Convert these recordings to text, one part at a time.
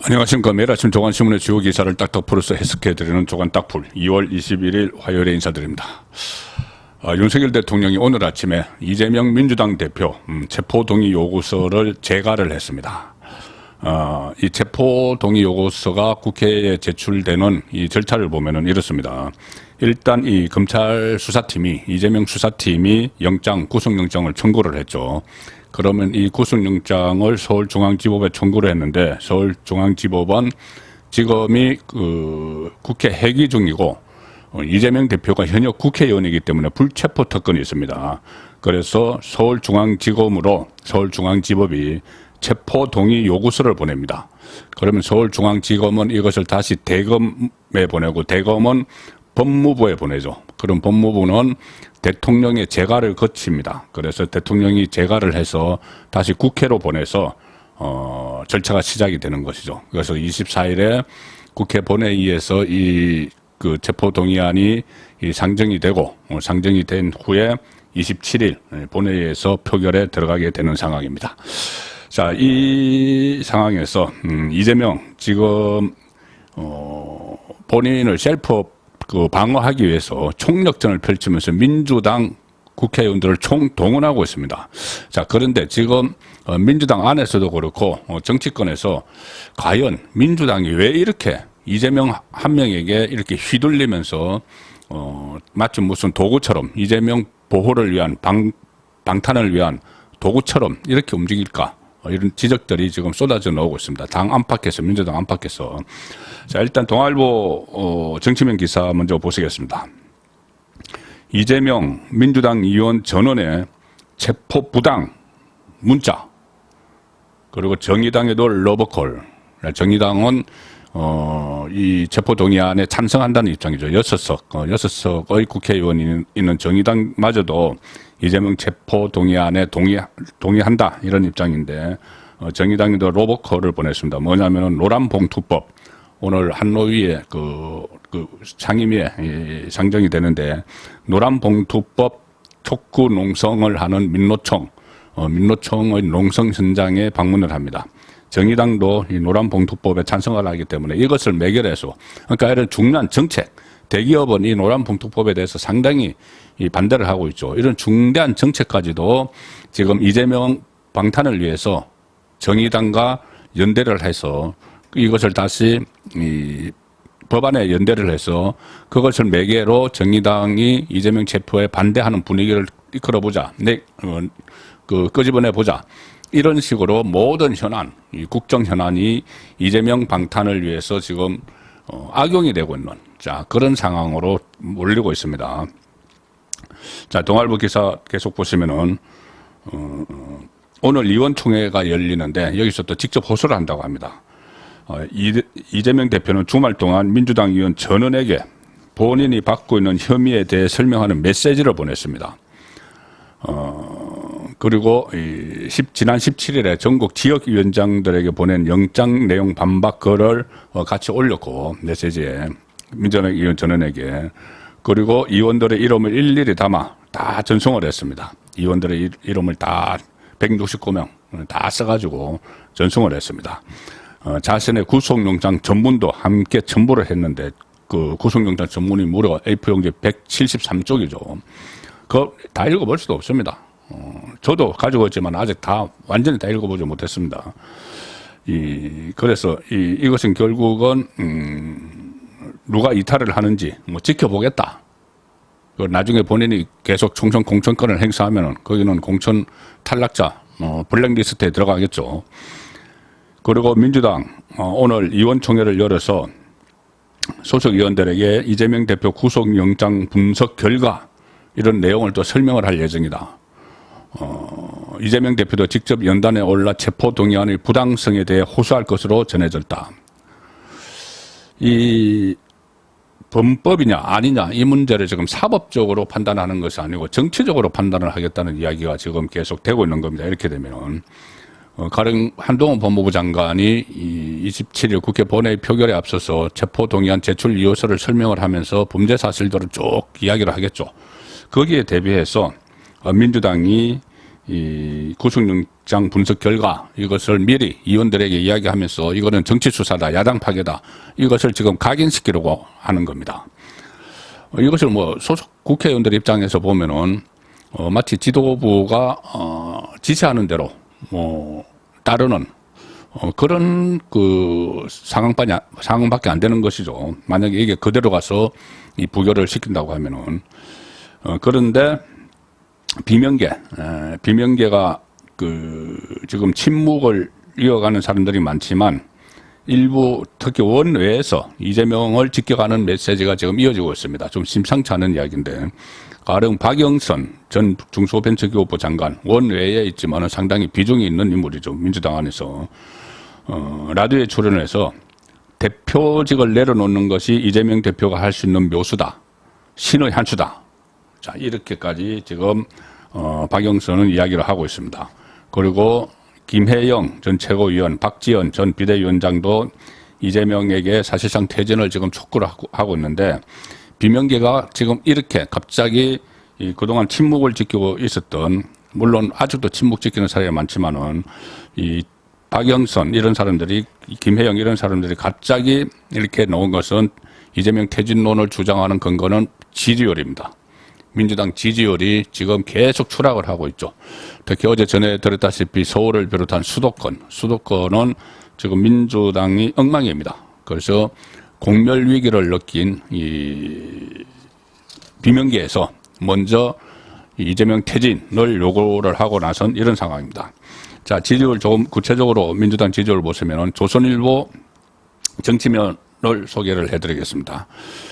안녕하십니까. 매일 아침 조간신문의 주요 기사를 딱딱 풀어서 해석해드리는 조간딱풀 2월 21일 화요일에 인사드립니다. 윤석열 대통령이 오늘 아침에 이재명 민주당 대표 체포동의 요구서를 제가를 했습니다. 이 체포동의 요구서가 국회에 제출되는 이 절차를 보면은 이렇습니다. 일단 이 검찰 수사팀이 이재명 수사팀이 구속영장을 청구를 했죠. 그러면 이 구속영장을 서울중앙지법에 청구를 했는데 서울중앙지법은 지금이 국회 회기 중이고 이재명 대표가 현역 국회의원이기 때문에 불체포 특권이 있습니다. 그래서 서울중앙지검으로 서울중앙지법이 체포 동의 요구서를 보냅니다. 그러면 서울중앙지검은 이것을 다시 대검에 보내고 대검은 법무부에 보내죠. 그럼 법무부는 대통령의 재가를 거칩니다. 그래서 대통령이 재가를 해서 다시 국회로 보내서 절차가 시작이 되는 것이죠. 그래서 24일에 국회 본회의에서 이 체포 동의안이 상정이 되고 상정이 된 후에 27일 본회의에서 표결에 들어가게 되는 상황입니다. 자, 이 상황에서 이재명 지금 본인을 셀프 방어하기 위해서 총력전을 펼치면서 민주당 국회의원들을 총동원하고 있습니다. 자, 그런데 지금 민주당 안에서도 그렇고 정치권에서 과연 민주당이 왜 이렇게 이재명 한 명에게 이렇게 휘둘리면서 마치 무슨 도구처럼 이재명 보호를 위한 방탄을 위한 도구처럼 이렇게 움직일까? 이런 지적들이 지금 쏟아져 나오고 있습니다. 당 안팎에서, 민주당 안팎에서. 자, 일단 동아일보 정치면 기사 먼저 보시겠습니다. 이재명 민주당 의원 전원의 체포 부당 문자, 그리고 정의당에도 러브콜. 정의당은 이 체포 동의안에 찬성한다는 입장이죠. 6석의 국회의원이 있는 정의당마저도 이재명 체포 동의안에 동의한다 이런 입장인데 정의당에도 로보콜을 보냈습니다. 뭐냐면은 노란봉투법, 오늘 한노위에 상임위에 상정이 되는데 노란봉투법 촉구 농성을 하는 민노총의 농성 현장에 방문을 합니다. 정의당도 이 노란봉투법에 찬성을 하기 때문에 이것을 매결해서, 그러니까 이런 중요한 정책, 대기업은 이 노란봉투법에 대해서 상당히 이 반대를 하고 있죠. 이런 중대한 정책까지도 지금 이재명 방탄을 위해서 정의당과 연대를 해서 이것을 다시 이 법안에 연대를 해서 그것을 매개로 정의당이 이재명 체포에 반대하는 분위기를 이끌어보자, 끄집어내보자. 이런 식으로 모든 현안, 이 국정 현안이 이재명 방탄을 위해서 지금 악용이 되고 있는 그런 상황으로 몰리고 있습니다. 자, 동아일보 기사 계속 보시면은 오늘 의원총회가 열리는데 여기서 또 직접 호소를 한다고 합니다. 이재명 대표는 주말 동안 민주당 의원 전원에게 본인이 받고 있는 혐의에 대해 설명하는 메시지를 보냈습니다. 그리고 지난 17일에 전국 지역위원장들에게 보낸 영장 내용 반박 글을 같이 올렸고, 메시지에 민주당 의원 전원에게. 그리고 의원들의 이름을 일일이 담아 다 전송을 했습니다. 의원들의 이름을 다 169명 다 써가지고 전송을 했습니다. 자신의 구속영장 전문도 함께 첨부를 했는데 그 구속영장 전문이 무려 A4용지 173쪽이죠. 그거 다 읽어볼 수도 없습니다. 저도 가지고 있지만 아직 완전히 다 읽어보지 못했습니다. 그래서 이것은 결국은 누가 이탈을 하는지 지켜보겠다. 나중에 본인이 계속 총선 공천권을 행사하면은 거기는 공천 탈락자 블랙리스트에 들어가겠죠. 그리고 민주당 오늘 의원총회를 열어서 소속 의원들에게 이재명 대표 구속영장 분석 결과 이런 내용을 또 설명을 할 예정이다. 이재명 대표도 직접 연단에 올라 체포 동의안의 부당성에 대해 호소할 것으로 전해졌다. 이 범법이냐 아니냐 이 문제를 지금 사법적으로 판단하는 것이 아니고 정치적으로 판단을 하겠다는 이야기가 지금 계속 되고 있는 겁니다. 이렇게 되면은 가령 한동훈 법무부 장관이 27일 국회 본회의 표결에 앞서서 체포 동의안 제출 이유서를 설명을 하면서 범죄 사실들을 쭉 이야기를 하겠죠. 거기에 대비해서 민주당이 이 구속영장 분석 결과 이것을 미리 의원들에게 이야기하면서 이거는 정치 수사다, 야당 파괴다, 이것을 지금 각인시키려고 하는 겁니다. 이것을 뭐 소속 국회의원들 입장에서 보면은 마치 지도부가 지시하는 대로 따르는 그런 그 상황밖에 안 되는 것이죠. 만약에 이게 그대로 가서 이 부결을 시킨다고 하면은 그런데 비명계가 그 지금 침묵을 이어가는 사람들이 많지만 일부 특히 원외에서 이재명을 지켜가는 메시지가 지금 이어지고 있습니다. 좀 심상치 않은 이야기인데, 가령 박영선 전 중소벤처기업부 장관 원외에 있지만 상당히 비중이 있는 인물이죠. 민주당 안에서 라디오에 출연해서 대표직을 내려놓는 것이 이재명 대표가 할 수 있는 묘수다, 신의 한 수다. 자, 이렇게까지 지금 박영선은 이야기를 하고 있습니다. 그리고 김혜영 전 최고위원, 박지원 전 비대위원장도 이재명에게 사실상 퇴진을 지금 촉구를 하고 있는데, 비명계가 지금 이렇게 갑자기 그동안 침묵을 지키고 있었던, 물론 아직도 침묵 지키는 사람이 많지만은 이 박영선 이런 사람들이, 김혜영 이런 사람들이 갑자기 이렇게 나온 것은 이재명 퇴진론을 주장하는 근거는 지지율입니다. 민주당 지지율이 지금 계속 추락을 하고 있죠. 특히 어제 전해드렸다시피 서울을 비롯한 수도권은 지금 민주당이 엉망입니다. 그래서 공멸 위기를 느낀 이 비명계에서 먼저 이재명 퇴진을 요구를 하고 나선 이런 상황입니다. 자, 지지율 조금 구체적으로 민주당 지지율을 보시면 조선일보 정치면을 소개를 해드리겠습니다.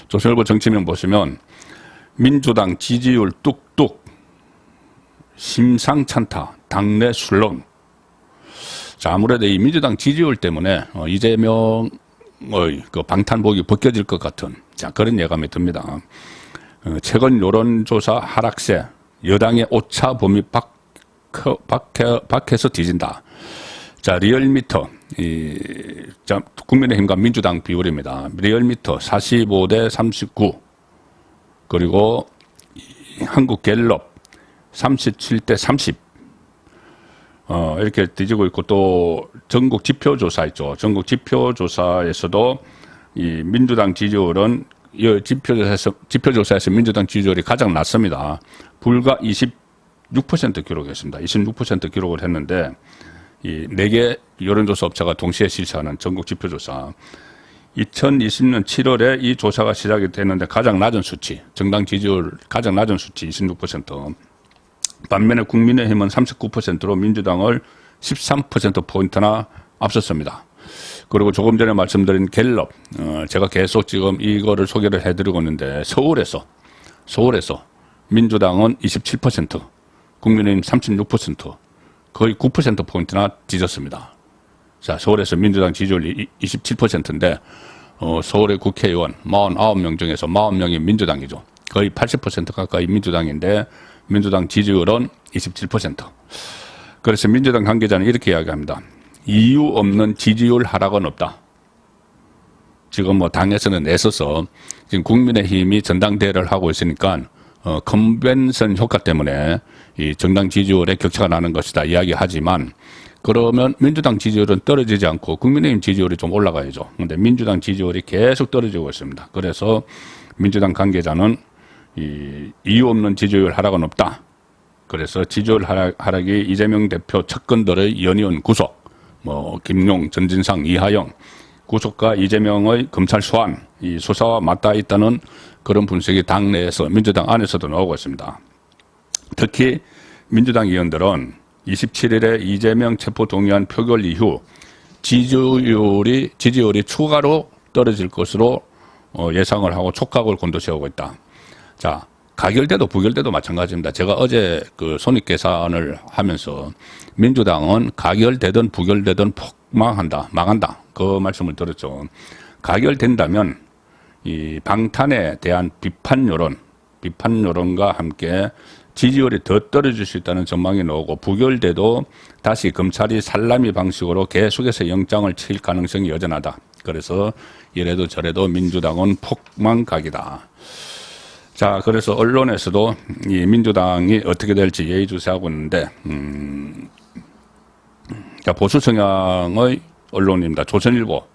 조선일보 정치면 보시면 민주당 지지율 뚝뚝, 심상찮다, 당내 술렁. 자, 아무래도 이 민주당 지지율 때문에 이재명의 그 방탄복이 벗겨질 것 같은, 자, 그런 예감이 듭니다. 최근 여론조사 하락세, 여당의 오차 범위 밖에서 뒤진다. 자, 리얼미터, 국민의힘과 민주당 비율입니다. 리얼미터 45대 39, 그리고 한국갤럽 37대 30, 이렇게 뒤지고 있고, 또 전국 지표조사 있죠. 전국 지표조사에서도 이 민주당 지지율은 이 지표조사에서 민주당 지지율이 가장 낮습니다. 불과 26% 기록했습니다. 26% 기록을 했는데, 이 4개 여론조사 업체가 동시에 실시하는 전국 지표조사. 2020년 7월에 이 조사가 시작이 됐는데 가장 낮은 수치, 정당 지지율 가장 낮은 수치 26%. 반면에 국민의힘은 39%로 민주당을 13%포인트나 앞섰습니다. 그리고 조금 전에 말씀드린 갤럽, 제가 계속 지금 이거를 소개를 해드리고 있는데, 서울에서 민주당은 27%, 국민의힘 36%, 거의 9%포인트나 뒤졌습니다. 자, 서울에서 민주당 지지율이 27%인데, 서울의 국회의원 49명 중에서 40명이 민주당이죠. 거의 80% 가까이 민주당인데, 민주당 지지율은 27%. 그래서 민주당 관계자는 이렇게 이야기합니다. 이유 없는 지지율 하락은 없다. 지금 뭐 당에서는 애써서 지금 국민의힘이 전당대회를 하고 있으니까 컨벤션 효과 때문에 이 정당 지지율에 격차가 나는 것이다 이야기하지만, 그러면 민주당 지지율은 떨어지지 않고 국민의힘 지지율이 좀 올라가야죠. 그런데 민주당 지지율이 계속 떨어지고 있습니다. 그래서 민주당 관계자는 이유 없는 지지율 하락은 없다. 그래서 지지율 하락이 이재명 대표 측근들의 연이은 구속, 뭐 김용, 전진상, 이하영 구속과 이재명의 검찰 소환, 이 수사와 맞닿아 있다는 그런 분석이 당내에서, 민주당 안에서도 나오고 있습니다. 특히 민주당 의원들은 27일에 이재명 체포 동의안 표결 이후 지지율이 추가로 떨어질 것으로 예상을 하고 촉각을 곤두세우고 있다. 자, 가결돼도 부결돼도 마찬가지입니다. 제가 어제 그 손익계산을 하면서 민주당은 가결되든 부결되든 망한다. 그 말씀을 드렸죠. 가결된다면 이 방탄에 대한 비판 여론과 함께 지지율이 더 떨어질 수 있다는 전망이 나오고, 부결돼도 다시 검찰이 살라미 방식으로 계속해서 영장을 칠 가능성이 여전하다. 그래서 이래도 저래도 민주당은 폭망각이다. 자, 그래서 언론에서도 이 민주당이 어떻게 될지 예의주시하고 있는데, 자, 보수 성향의 언론입니다. 조선일보,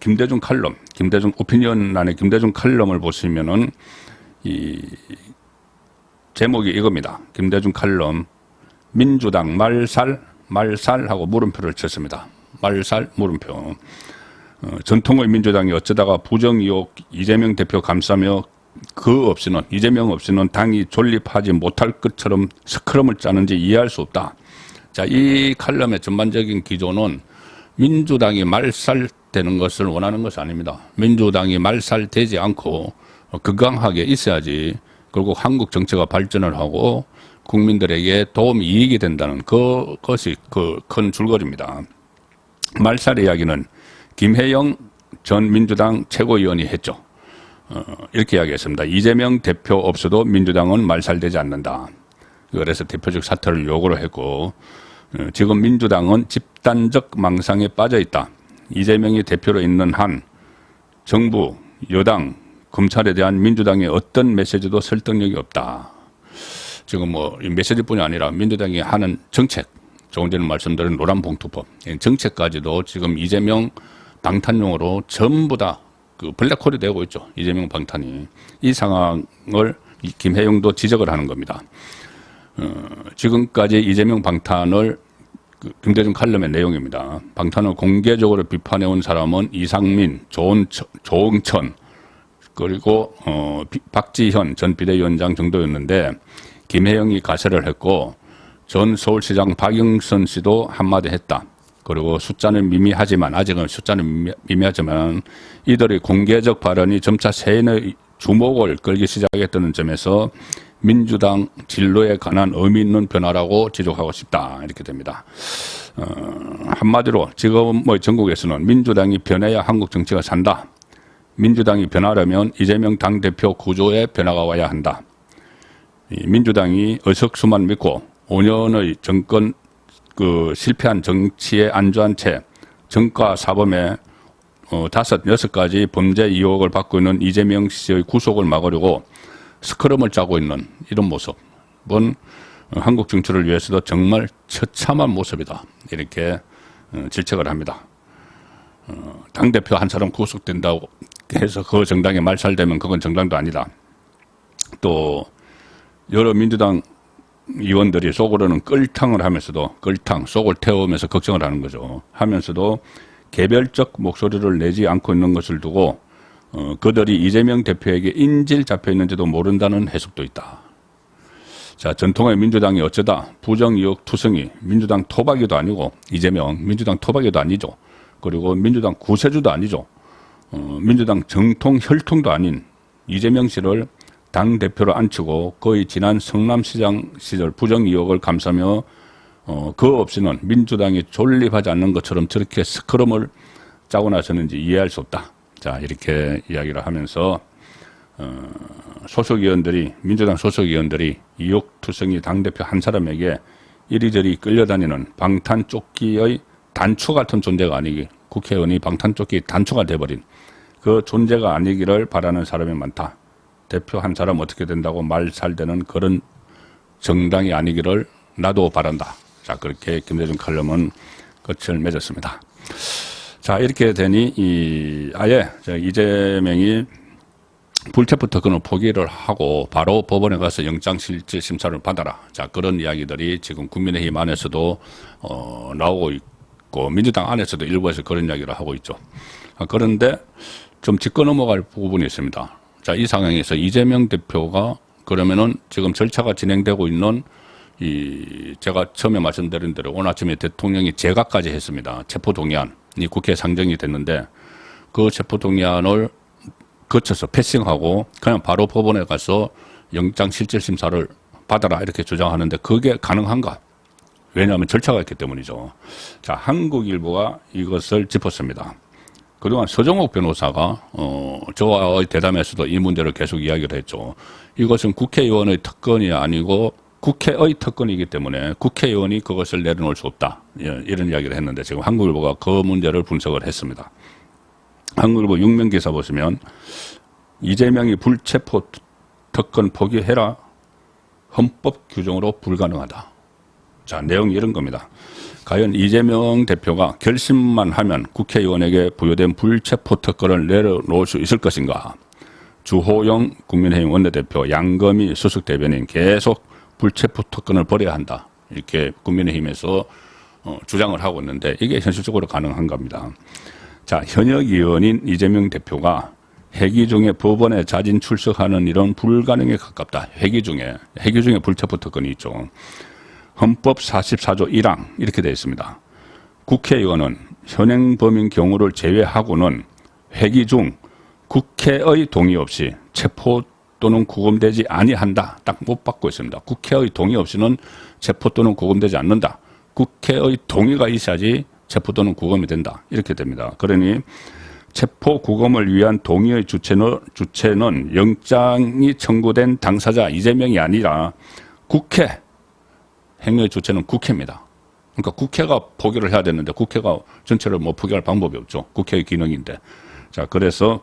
김대중 칼럼, 김대중 오피니언란의 김대중 칼럼을 보시면은 이 제목이 이겁니다. 김대중 칼럼, 민주당 말살하고 물음표를 쳤습니다. 말살, 물음표. 전통의 민주당이 어쩌다가 부정 의혹 이재명 대표 감싸며 이재명 없이는 당이 존립하지 못할 것처럼 스크럼을 짜는지 이해할 수 없다. 자, 이 칼럼의 전반적인 기조는 민주당이 말살되는 것을 원하는 것이 아닙니다. 민주당이 말살되지 않고 건강하게 있어야지 결국 한국 정치가 발전을 하고 국민들에게 도움이 이익이 된다는 그것이 그 큰 줄거리입니다. 말살 이야기는 김혜영 전 민주당 최고위원이 했죠. 이렇게 이야기했습니다. 이재명 대표 없어도 민주당은 말살되지 않는다. 그래서 대표적 사퇴를 요구를 했고, 지금 민주당은 집단적 망상에 빠져 있다. 이재명이 대표로 있는 한 정부, 여당, 검찰에 대한 민주당의 어떤 메시지도 설득력이 없다. 지금 뭐 이 메시지뿐이 아니라 민주당이 하는 정책, 조금 전에 말씀드린 노란봉투법, 정책까지도 지금 이재명 방탄용으로 전부 다 그 블랙홀이 되고 있죠. 이재명 방탄이. 이 상황을 김혜영도 지적을 하는 겁니다. 지금까지 이재명 방탄을 김대중 칼럼의 내용입니다. 방탄을 공개적으로 비판해온 사람은 이상민, 조응천, 그리고 박지현 전 비대위원장 정도였는데 김혜영이 가세를 했고 전 서울시장 박영선 씨도 한마디 했다. 그리고 숫자는 미미하지만 아직은 숫자는 미미하지만 이들의 공개적 발언이 점차 세인의 주목을 끌기 시작했다는 점에서 민주당 진로에 관한 의미 있는 변화라고 지적하고 싶다. 이렇게 됩니다. 한마디로 지금 뭐 전국에서는 민주당이 변해야 한국 정치가 산다. 민주당이 변하려면 이재명 당대표 구조에 변화가 와야 한다. 민주당이 의석수만 믿고 5년의 정권 실패한 정치에 안주한 채 정가 사범에 6가지 범죄 의혹을 받고 있는 이재명 씨의 구속을 막으려고 스크럼을 짜고 있는 이런 모습은 한국 정치를 위해서도 정말 처참한 모습이다. 이렇게 질책을 합니다. 당대표 한 사람 구속된다고 해서 그 정당이 말살되면 그건 정당도 아니다. 또 여러 민주당 의원들이 속으로는 끌탕을 하면서도 속을 태우면서 걱정을 하는 거죠. 하면서도 개별적 목소리를 내지 않고 있는 것을 두고 그들이 이재명 대표에게 인질 잡혀 있는지도 모른다는 해석도 있다. 자, 전통의 민주당이 어쩌다 부정 의혹 투성이 민주당 토박이도 아니고 이재명 민주당 토박이도 아니죠. 그리고 민주당 구세주도 아니죠. 민주당 정통 혈통도 아닌 이재명 씨를 당대표로 앉히고 거의 지난 성남시장 시절 부정 의혹을 감싸며 그 없이는 민주당이 존립하지 않는 것처럼 저렇게 스크럼을 짜고 나서는지 이해할 수 없다. 자, 이렇게 이야기를 하면서 민주당 소속 의원들이 의혹투성이 당대표 한 사람에게 이리저리 끌려다니는 방탄조끼의 단추 같은 존재가 아니기, 국회의원이 방탄조끼 단추가 돼버린 그 존재가 아니기를 바라는 사람이 많다. 대표 한 사람 어떻게 된다고 말살되는 그런 정당이 아니기를 나도 바란다. 자, 그렇게 김대중 칼럼은 끝을 맺었습니다. 자, 이렇게 되니 아예 이재명이 불체포 특권을 포기를 하고 바로 법원에 가서 영장실질심사를 받아라. 자, 그런 이야기들이 지금 국민의힘 안에서도 나오고 있고 민주당 안에서도 일부에서 그런 이야기를 하고 있죠. 그런데 좀 짚고 넘어갈 부분이 있습니다. 자, 이 상황에서 이재명 대표가 그러면은 지금 절차가 진행되고 있는 제가 처음에 말씀드린 대로 오늘 아침에 대통령이 재가까지 했습니다. 체포동의안이 국회에 상정이 됐는데 그 체포동의안을 거쳐서 패싱하고 그냥 바로 법원에 가서 영장실질심사를 받아라 이렇게 주장하는데 그게 가능한가? 왜냐하면 절차가 있기 때문이죠. 자, 한국일보가 이것을 짚었습니다. 그동안 서정옥 변호사가 저와의 대담에서도 이 문제를 계속 이야기를 했죠. 이것은 국회의원의 특권이 아니고 국회의 특권이기 때문에 국회의원이 그것을 내려놓을 수 없다. 이런 이야기를 했는데 지금 한국일보가 그 문제를 분석을 했습니다. 한국일보 6면 기사 보시면 이재명이 불체포 특권 포기해라. 헌법 규정으로 불가능하다. 자, 내용이 이런 겁니다. 과연 이재명 대표가 결심만 하면 국회의원에게 부여된 불체포 특권을 내려놓을 수 있을 것인가? 주호영 국민의힘 원내대표, 양거미 수석 대변인 계속 불체포 특권을 버려야 한다. 이렇게 국민의힘에서 주장을 하고 있는데 이게 현실적으로 가능한 겁니다. 자, 현역 의원인 이재명 대표가 회기 중에 법원에 자진 출석하는 일은 불가능에 가깝다. 회기 중에 불체포 특권이 있죠. 헌법 44조 1항 이렇게 되어 있습니다. 국회의원은 현행범인 경우를 제외하고는 회기 중 국회의 동의 없이 체포 또는 구금되지 아니한다. 딱 못 받고 있습니다. 국회의 동의 없이는 체포 또는 구금되지 않는다. 국회의 동의가 있어야지 체포 또는 구금이 된다. 이렇게 됩니다. 그러니 체포 구금을 위한 동의의 주체는 영장이 청구된 당사자 이재명이 아니라 국회, 행위의 주체는 국회입니다. 그러니까 국회가 포기를 해야 되는데 국회가 전체를 뭐 포기할 방법이 없죠. 국회의 기능인데. 자, 그래서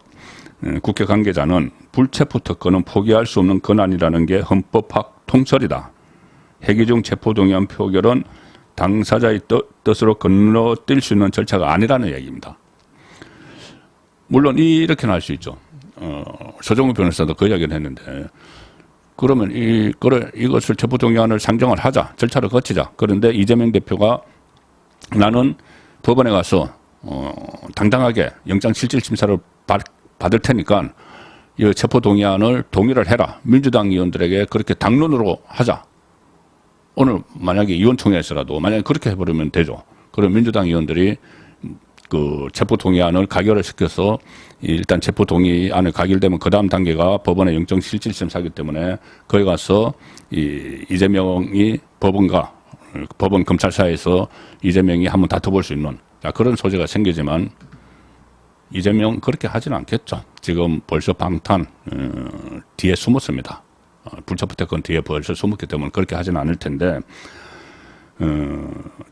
국회 관계자는 불체포 특권은 포기할 수 없는 권한이라는 게 헌법학 통설이다. 회기 중 체포 동의안 표결은 당사자의 뜻으로 건너뛸 수 있는 절차가 아니라는 얘기입니다. 물론 이렇게는 할 수 있죠. 서정우 변호사도 그 이야기를 했는데 그러면 이것을 체포 동의안을 상정을 하자. 절차를 거치자. 그런데 이재명 대표가 나는 법원에 가서 당당하게 영장실질심사를 받을 테니까 이 체포 동의안을 동의를 해라. 민주당 의원들에게 그렇게 당론으로 하자. 오늘 만약에 의원총회에서라도 만약에 그렇게 해버리면 되죠. 그럼 민주당 의원들이 그 체포 동의안을 가결을 시켜서 일단 체포 동의안을 가결되면 그 다음 단계가 법원의 영장 실질심사이기 때문에 거기 가서 이재명이 법원 검찰사에서 이재명이 한번 다퉈볼 수 있는 그런 소재가 생기지만 이재명 그렇게 하지는 않겠죠. 지금 벌써 방탄 뒤에 숨었습니다. 불체포 특권 뒤에 벌써 숨었기 때문에 그렇게 하지는 않을 텐데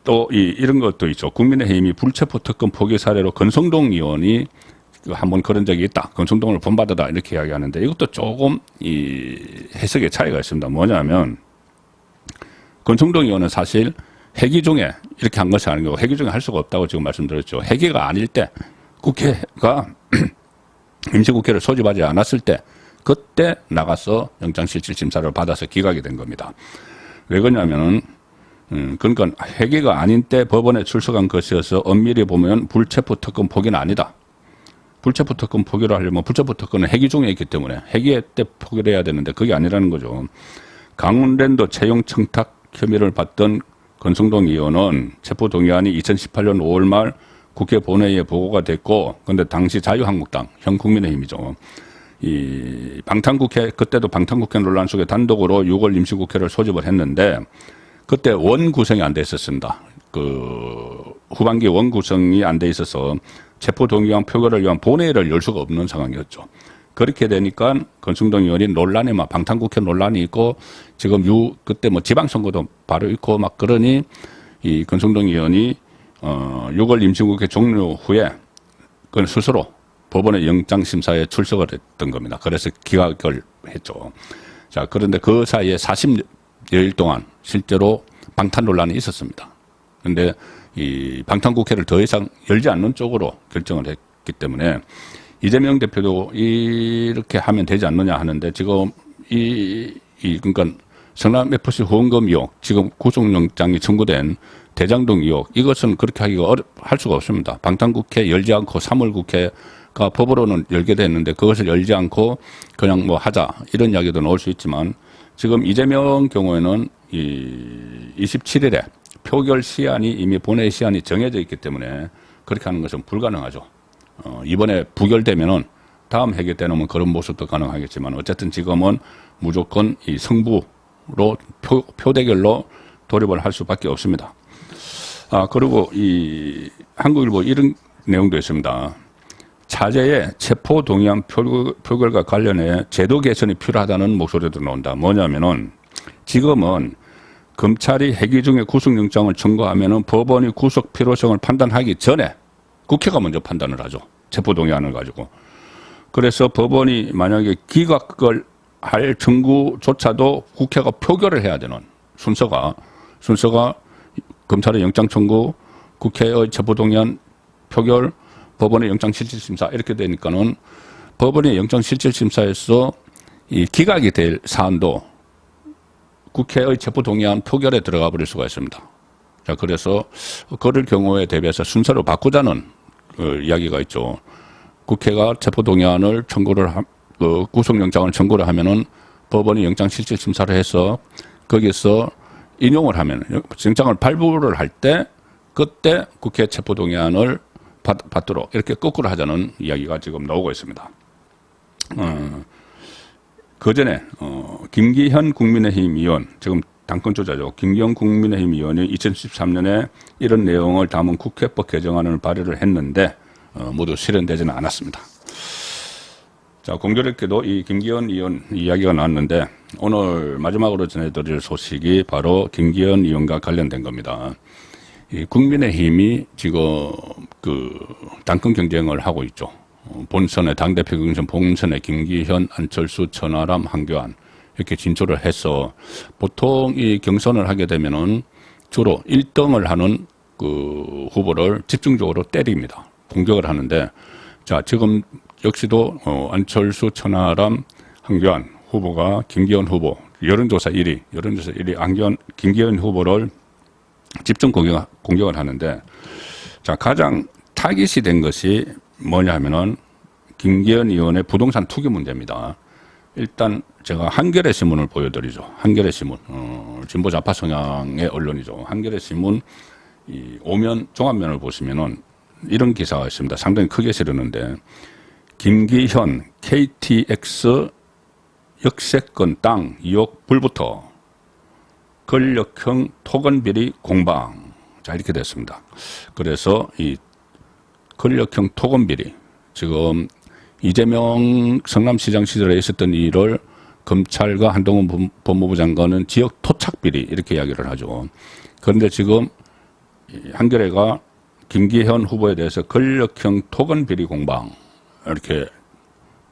또 이런 것도 있죠. 국민의힘이 불체포 특권 포기 사례로 권성동 의원이 한번 그런 적이 있다. 권성동을 본받아다 이렇게 이야기하는데 이것도 조금 해석의 차이가 있습니다. 뭐냐면 권성동 의원은 사실 회기 중에 이렇게 한 것이 아니고 회기 중에 할 수가 없다고 지금 말씀드렸죠. 회기가 아닐 때 국회가 임시국회를 소집하지 않았을 때 그때 나가서 영장실질심사를 받아서 기각이 된 겁니다. 왜 그러냐면은 그러니까 회기가 아닌 때 법원에 출석한 것이어서 엄밀히 보면 불체포 특권 포기는 아니다. 불체포 특권 포기를 하려면 불체포 특권은 회기 중에 있기 때문에 회기 때 포기를 해야 되는데 그게 아니라는 거죠. 강원랜드 채용 청탁 혐의를 받던 권성동 의원은 체포 동의안이 2018년 5월 말 국회 본회의에 보고가 됐고, 근데 당시 자유한국당, 현 국민의힘이죠. 방탄국회, 그때도 방탄국회 논란 속에 단독으로 6월 임시국회를 소집을 했는데, 그때 원 구성이 안 돼 있었습니다. 후반기 원 구성이 안 돼 있어서 체포 동의안 표결을 위한 본회의를 열 수가 없는 상황이었죠. 그렇게 되니까 권성동 의원이 논란에 방탄국회 논란이 있고, 지금 그때 지방선거도 바로 있고 막 그러니, 이 권성동 의원이 6월 임시국회 종료 후에 그 스스로 법원의 영장심사에 출석을 했던 겁니다. 그래서 기각을 했죠. 자, 그런데 그 사이에 40여일 동안 실제로 방탄 논란이 있었습니다. 그런데 이 방탄국회를 더 이상 열지 않는 쪽으로 결정을 했기 때문에 이재명 대표도 이렇게 하면 되지 않느냐 하는데 지금 그러니까 성남FC 후원금 의혹, 지금 구속영장이 청구된 대장동 의혹, 이것은 그렇게 하기가 할 수가 없습니다. 방탄국회 열지 않고 3월 국회가 법으로는 열게 됐는데 그것을 열지 않고 그냥 하자 이런 이야기도 나올 수 있지만 지금 이재명 경우에는 27일에 표결 시한이 이미 본회의 시한이 정해져 있기 때문에 그렇게 하는 것은 불가능하죠. 이번에 부결되면은 다음 회기 때는 그런 모습도 가능하겠지만 어쨌든 지금은 무조건 이 승부로 표대결로 돌입을 할 수밖에 없습니다. 그리고 이 한국일보 이런 내용도 있습니다. 차제의 체포 동의안 표결과 관련해 제도 개선이 필요하다는 목소리도 나온다. 뭐냐면은 지금은 검찰이 회기 중에 구속영장을 청구하면은 법원이 구속 필요성을 판단하기 전에 국회가 먼저 판단을 하죠. 체포 동의안을 가지고. 그래서 법원이 만약에 기각을 할 청구조차도 국회가 표결을 해야 되는 순서가 검찰의 영장 청구, 국회의 체포동의안 표결, 법원의 영장실질심사 이렇게 되니까는 법원의 영장실질심사에서 이 기각이 될 사안도 국회의 체포동의안 표결에 들어가 버릴 수가 있습니다. 자, 그래서 그럴 경우에 대비해서 순서를 바꾸자는 이야기가 있죠. 국회가 체포동의안을 구속영장을 청구를 하면은 법원이 영장실질심사를 해서 거기서 인용을 하면 영장을 발부를 할 때 그때 국회 체포동의안을 받도록 이렇게 거꾸로 하자는 이야기가 지금 나오고 있습니다. 그 전에 김기현 국민의힘 의원, 지금 당권 주자죠. 김기현 국민의힘 의원이 2013년에 이런 내용을 담은 국회법 개정안을 발의를 했는데 모두 실현되지는 않았습니다. 자, 공교롭게도 이 김기현 의원 이야기가 나왔는데 오늘 마지막으로 전해드릴 소식이 바로 김기현 의원과 관련된 겁니다. 이 국민의힘이 지금 그 당권 경쟁을 하고 있죠. 본선에 당대표 경선 본선에 김기현, 안철수, 천하람, 한교안 이렇게 진출을 해서 보통 이 경선을 하게 되면은 주로 1등을 하는 그 후보를 집중적으로 때립니다. 공격을 하는데, 자, 지금 역시도 안철수, 천하람, 한교안 후보가 김기현 후보 여론조사 1위 김기현 후보를 집중 공격을 하는데, 자, 가장 타깃이 된 것이 뭐냐 하면은 김기현 의원의 부동산 투기 문제입니다. 일단 제가 한겨레 신문을 보여드리죠. 한겨레 신문, 진보 좌파 성향의 언론이죠. 한겨레 신문 이 오면 종합면을 보시면은 이런 기사가 있습니다. 상당히 크게 실었는데, 김기현 KTX 역세권 땅 2억 불부터 권력형 토건 비리 공방. 자, 이렇게 됐습니다. 그래서 이 권력형 토건 비리, 지금 이재명 성남시장 시절에 있었던 일을 검찰과 한동훈 법무부 장관은 지역 토착 비리 이렇게 이야기를 하죠. 그런데 지금 한겨레가 김기현 후보에 대해서 권력형 토건 비리 공방 이렇게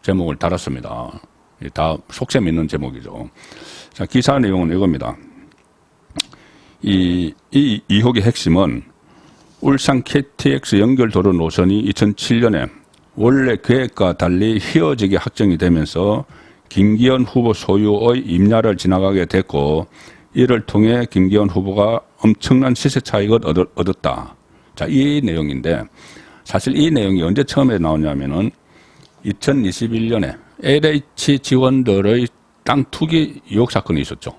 제목을 달았습니다. 다 속셈 있는 제목이죠. 자, 기사 내용은 이겁니다. 이 의혹의 핵심은 울산 KTX 연결도로 노선이 2007년에 원래 계획과 달리 휘어지게 확정이 되면서 김기현 후보 소유의 임야를 지나가게 됐고, 이를 통해 김기현 후보가 엄청난 시세 차익을 얻었다. 자, 이 내용인데, 사실 이 내용이 언제 처음에 나오냐면은 2021년에 LH 지원들의 땅 투기 의혹 사건이 있었죠.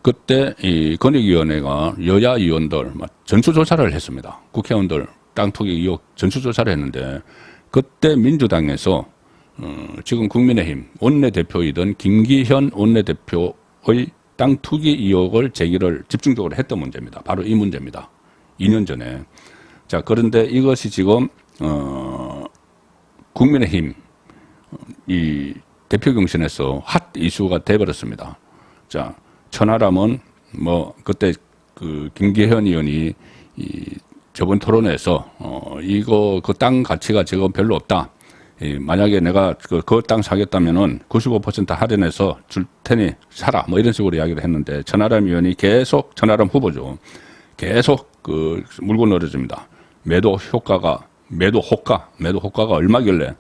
그때 이 권익위원회가 여야 의원들 전수조사를 했습니다. 국회의원들 땅 투기 의혹 전수조사를 했는데, 그때 민주당에서 지금 국민의힘 원내대표이던 김기현 원내대표의 땅 투기 의혹을 제기를 집중적으로 했던 문제입니다. 바로 이 문제입니다. 2년 전에. 자, 그런데 이것이 지금 국민의힘 이 대표 경선에서 핫 이슈가 돼버렸습니다. 자, 천하람은 뭐 그때 그 김기현 의원이 저번 토론에서 이거 그 땅 가치가 지금 별로 없다. 만약에 내가 그 땅 사겠다면은 95% 할인해서 줄 테니 사라. 뭐 이런 식으로 이야기를 했는데, 천하람 의원이 계속, 천하람 후보죠, 계속 그 물고 늘어집니다. 매도 호가가 얼마길래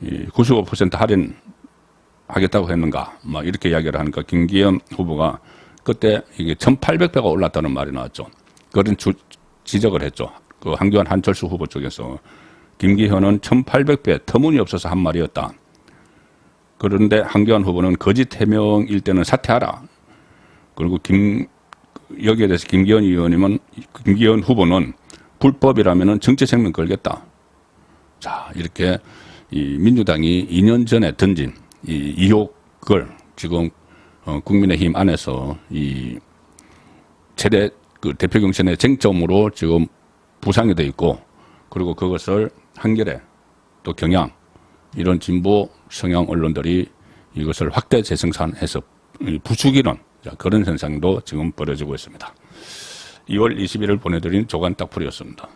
95% 할인 하겠다고 했는가, 막 이렇게 이야기를 하니까 김기현 후보가 그때 이게 1,800배가 올랐다는 말이 나왔죠. 그런 지적을 했죠. 그 한교안 한철수 후보 쪽에서 김기현은 1,800배 터무니없어서 한 말이었다. 그런데 한교안 후보는 거짓 해명일 때는 사퇴하라. 그리고 여기에 대해서 김기현 후보는 불법이라면은 정치 생명 걸겠다. 자, 이렇게 이 민주당이 2년 전에 던진 이 의혹을 지금 국민의힘 안에서 이 최대 그 대표 경선의 쟁점으로 지금 부상이 돼 있고, 그리고 그것을 한겨레 또 경향 이런 진보 성향 언론들이 이것을 확대 재생산해서 부추기는 그런 현상도 지금 벌어지고 있습니다. 2월 21일 보내드린 조간 딱풀이었습니다.